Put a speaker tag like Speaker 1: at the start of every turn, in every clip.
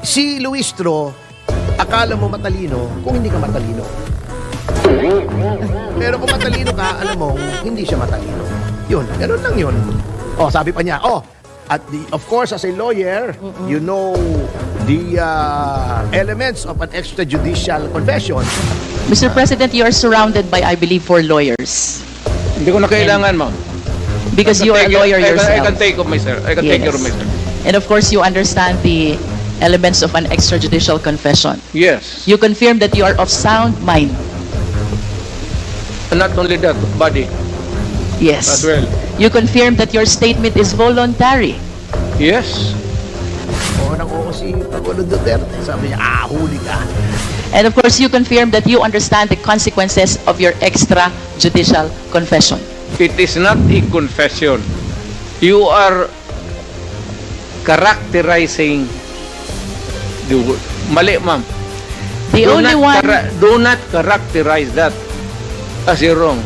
Speaker 1: Si Luistro, akala mo matalino kung hindi ka matalino. Pero kung matalino ka, alam mo, hindi siya matalino. Yun, ganun lang yun. Oh, sabi pa niya, of course, as a lawyer, you know the elements of an extrajudicial confession.
Speaker 2: Mr. President, you are surrounded by, I believe, 4 lawyers.
Speaker 3: Hindi ko na kailangan, ma'am.
Speaker 2: Because you are a lawyer yourself.
Speaker 3: I can take of myself. I can take care of myself.
Speaker 2: And of course, you understand the elements of an extrajudicial confession.
Speaker 3: Yes.
Speaker 2: You confirm that you are of sound mind.
Speaker 3: And not only that, body
Speaker 2: Yes.
Speaker 3: as well.
Speaker 2: You confirm that your statement is voluntary.
Speaker 3: Yes.
Speaker 1: Oo si Pangulong Duterte. Sabi niya, huli ka.
Speaker 2: And of course, you confirm that you understand the consequences of your extrajudicial confession.
Speaker 3: It is not a confession. You are characterizing the word. Mali, ma'am.
Speaker 2: The only one,
Speaker 3: Do not characterize that as a wrong.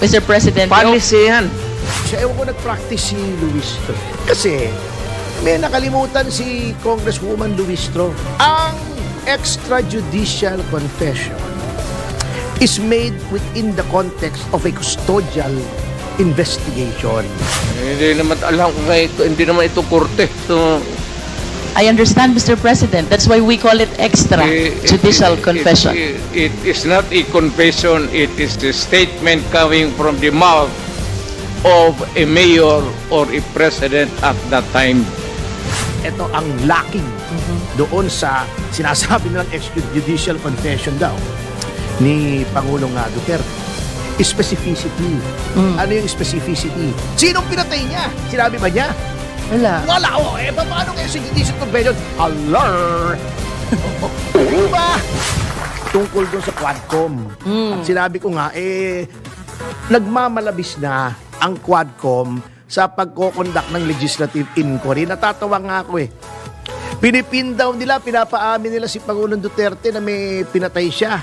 Speaker 2: Mr. President,
Speaker 3: Policy yan.
Speaker 1: Siya, ewan ko nag-practice si Luistro. Kasi, may nakalimutan si Congresswoman Luistro. Ang extrajudicial confession is made within the context of a custodial investigation.
Speaker 3: Hindi naman alam ko hindi naman ito korte. So,
Speaker 2: I understand, Mr. President. That's why we call it extrajudicial confession.
Speaker 3: It is not a confession. It is the statement coming from the mouth of a mayor or a president at that time.
Speaker 1: Ito ang lacking doon sa sinasabi nilang extrajudicial confession daw ni Pangulong Duterte. Specificity. Ano yung specificity? Sinong pinatay niya? Sinabi ba niya? Wala. Paano kayo extrajudicial confession? Alert! Diba? Tungkol doon sa Quadcom. At sinabi ko nga, nagmamalabis na ang Quadcom sa pagkoconduct ng legislative inquiry. Natatawa nga ako Pinipindaw nila, pinapaamin nila si Pangulong Duterte na may pinatay siya.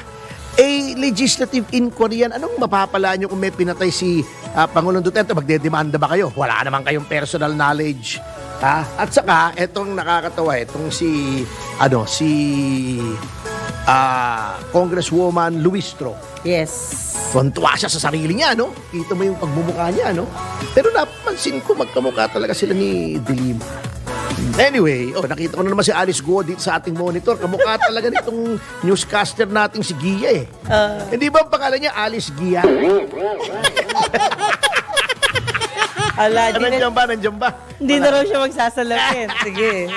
Speaker 1: Legislative inquiry yan. Anong mapapala nyo kung may pinatay si Pangulong Duterte? Magdedemanda ba kayo? Wala naman kayong personal knowledge. At saka, etong nakakatawa, etong si Congresswoman Luistro.
Speaker 4: Yes.
Speaker 1: Tuntua siya sa sarili niya, no? Kita mo yung pagmumukha niya, no? Pero napansin ko, magkamukha talaga sila ni Dilima. Anyway, nakita ko na naman si Alice Guo dito sa ating monitor. Kamukha talaga nitong newscaster nating si Gia Hindi ba ang pangalan niya Alice Gia? Nandiyan ba?
Speaker 4: Hindi na raw siya magsasalamin. Sige.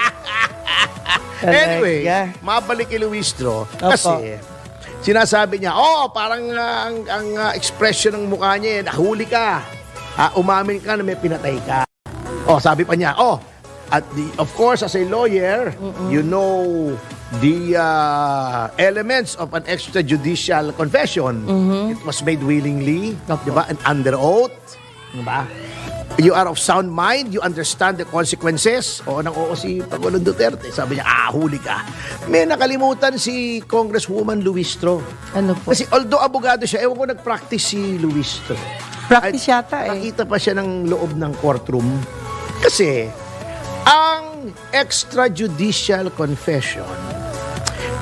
Speaker 1: Anyway, mabalik kay Luistro. Kasi, sinasabi niya, parang ang expression ng mukha niya, nahuli ka. Umamin ka na may pinatay ka. Sabi pa niya, of course, as a lawyer, you know the elements of an extrajudicial confession. It was made willingly, diba? And under oath. Diba? You are of sound mind, you understand the consequences. Si Pangulong Duterte. Sabi niya, huli ka. May nakalimutan si Congresswoman Luistro.
Speaker 4: Ano po?
Speaker 1: Kasi although abogado siya, ewan ko nag-practice si Luistro.
Speaker 4: Practice yata
Speaker 1: Nakita pa siya ng loob ng courtroom. Kasi, ang extrajudicial confession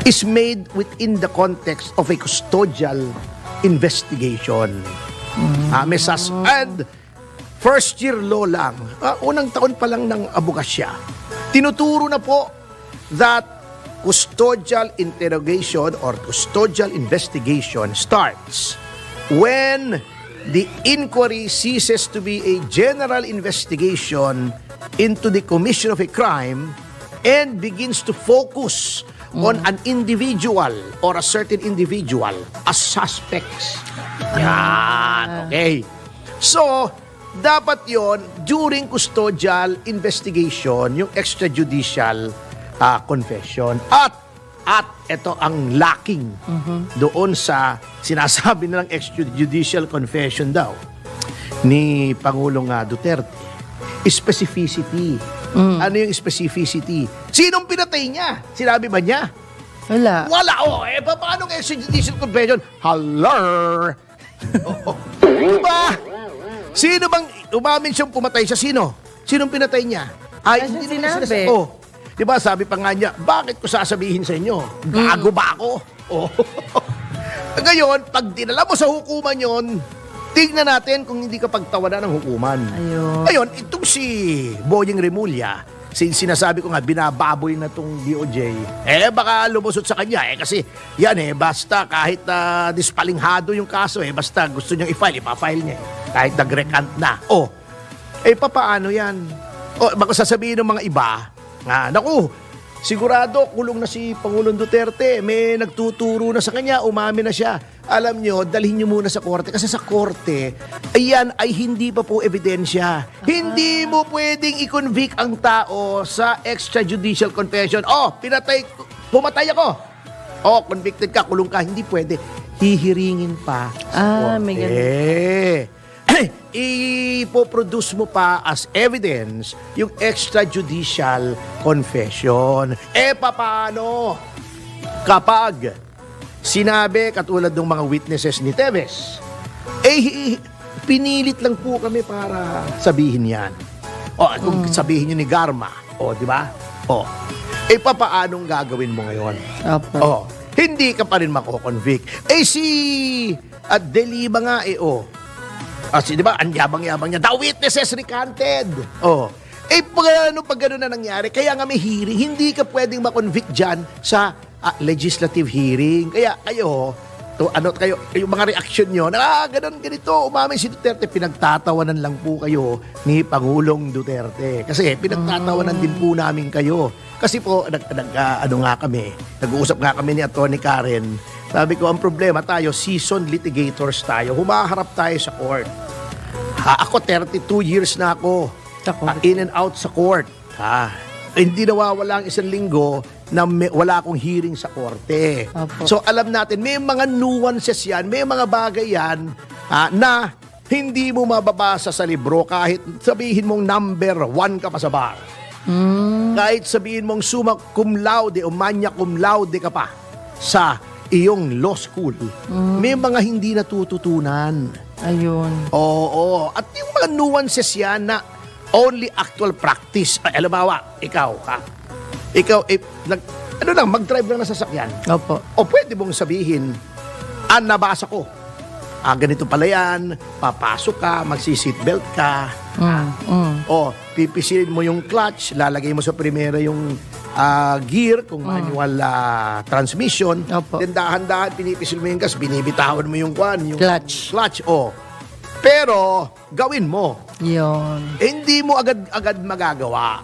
Speaker 1: is made within the context of a custodial investigation. And first year law lang, unang taon pa lang ng abogasya, tinuturo na po that custodial interrogation or custodial investigation starts when the inquiry ceases to be a general investigation into the commission of a crime and begins to focus on an individual or a certain individual as suspects. Yan. Okay. So, dapat yon during custodial investigation, yung extrajudicial confession. At ito ang lacking doon sa sinasabi nilang extrajudicial confession daw ni Pangulong Duterte. Specificity. Ano yung specificity? Sinong pinatay niya? Sinabi ba niya?
Speaker 4: Wala.
Speaker 1: Paano ang extrajudicial confession? Diba? Sino bang umamin siyang pumatay siya? Sino? Sinong pinatay niya?
Speaker 4: Hindi naman sinabi.
Speaker 1: Di ba, sabi pa nga niya, bakit ko sasabihin sa inyo? Gago ba ako? Oh. Ngayon, pag dinala mo sa hukuman yon, tignan natin kung hindi ka pagtawanan ng hukuman.
Speaker 4: Ayun.
Speaker 1: Ngayon, itong si Boyeng Remulla, sinasabi ko nga, binababoy na tong DOJ, baka lumusot sa kanya, kasi yan basta kahit dispalinghado yung kaso, basta gusto niyang i-file, ipafile niya, kahit nag-recant na. Papaano yan? Baka sasabihin ng mga iba, naku, sigurado kulong na si Pangulong Duterte, may nagtuturo na sa kanya, umami na siya. Alam nyo, dalhin nyo muna sa korte. Kasi sa korte, ayan ay hindi pa po ebidensya. Hindi mo pwedeng i-convict ang tao sa extrajudicial confession. Pumatay ako. Convicted ka, kulong ka. Hindi pwede. Hihiringin pa sa korte.
Speaker 4: May ganun.
Speaker 1: Ipoproduce mo pa as evidence yung extrajudicial confession. Paano? Kapag sinabi, katulad ng mga witnesses ni Teves, pinilit lang po kami para sabihin yan. Kung sabihin nyo ni Garma, di ba? Papaanong gagawin mo ngayon?
Speaker 4: Opo.
Speaker 1: Hindi ka pa rin mako-convict. Si Delima nga, di ba, ang yabang-yabang niya, the witnesses recanted. Pag gano'n na nangyari, kaya nga may hearing, hindi ka pwedeng makonvict dyan sa legislative hearing. Kaya kayo, yung mga reaksyon nyo, ganito, umami si Duterte, pinagtatawanan lang po kayo ni Pangulong Duterte. Kasi pinagtatawanan din po namin kayo. Kasi po, nag-uusap nga kami ni Atty. Karen. Sabi ko, ang problema tayo, seasoned litigators tayo. Humaharap tayo sa court. Ako, 32 years na ako. In and out sa court. Hindi nawawala ang isang linggo na wala akong hearing sa korte. So, alam natin, may mga nuances yan, may mga bagay yan na hindi mo mababasa sa libro kahit sabihin mong number 1 ka pa sa bar. Kahit sabihin mong summa cum laude o magna cum laude ka pa sa iyong law school, may mga hindi natututunan.
Speaker 4: Ayun.
Speaker 1: Oo. At yung mga nuances yan na only actual practice. Halimbawa, ikaw, mag-drive lang ng sasakyan.
Speaker 4: Opo.
Speaker 1: O pwede mong sabihin, nabasa ko. Ganito pala yan, papasok ka, magsi-seatbelt ka. Pipisilin mo yung clutch, lalagay mo sa primera yung gear, kung manual transmission.
Speaker 4: Opo.
Speaker 1: Then dahan-dahan, pinipisil mo yung gas, binibitawan mo yung
Speaker 4: Clutch.
Speaker 1: Pero, gawin mo.
Speaker 4: Yun.
Speaker 1: Hindi mo agad magagawa.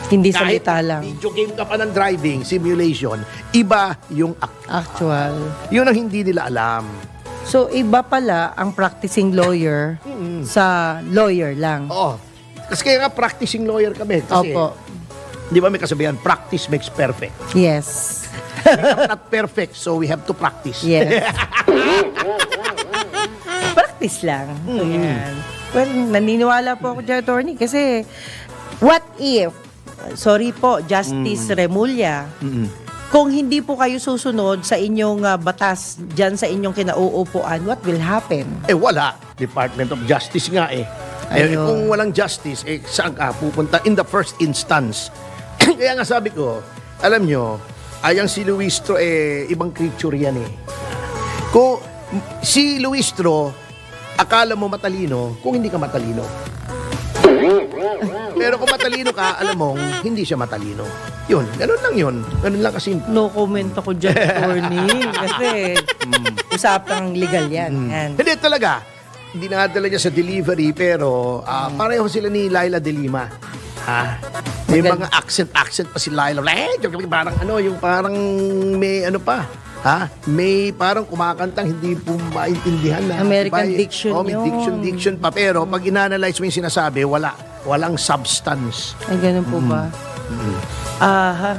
Speaker 4: Hindi
Speaker 1: Kahit
Speaker 4: salita lang.
Speaker 1: video game ka pa ng driving, simulation, iba yung
Speaker 4: Actual.
Speaker 1: Yun ang hindi nila alam.
Speaker 4: So, iba pala ang practicing lawyer sa lawyer lang.
Speaker 1: Kasi kaya nga practicing lawyer kami. Kasi,
Speaker 4: Opo.
Speaker 1: di ba may kasabihan, practice makes perfect.
Speaker 4: Yes.
Speaker 1: We are not perfect, so we have to practice.
Speaker 4: Yes. Practice lang. Ayan. Well, naniniwala po ako dyan, attorney, kasi what if, sorry po, Justice Remulla, kung hindi po kayo susunod sa inyong batas dyan sa inyong kinauupuan, what will happen?
Speaker 1: Wala. Department of Justice nga
Speaker 4: Ayun.
Speaker 1: Kung walang justice, saan ka pupunta? In the first instance. Kaya nga sabi ko, alam nyo, ayang si Luistro, ibang creature yan Kung si Luistro, akala mo matalino kung hindi ka matalino. Pero kung matalino ka, alam mong hindi siya matalino. Yun, ganun lang yun. Ganun lang kasimple.
Speaker 4: No comment ako dyan, attorney. Kasi usapang legal yan. Yan.
Speaker 1: Hindi talaga. Hindi nadala niya sa delivery, pero pareho sila ni Laila De Lima. May mga accent pa si Laila. Parang parang may pa. May parang kumakantang hindi po maintindihan na.
Speaker 4: American diction
Speaker 1: may
Speaker 4: yun.
Speaker 1: diction pa. Pero pag inanalyze mo yung sinasabi, walang substance.
Speaker 4: Ay, ganun po ba? Aha.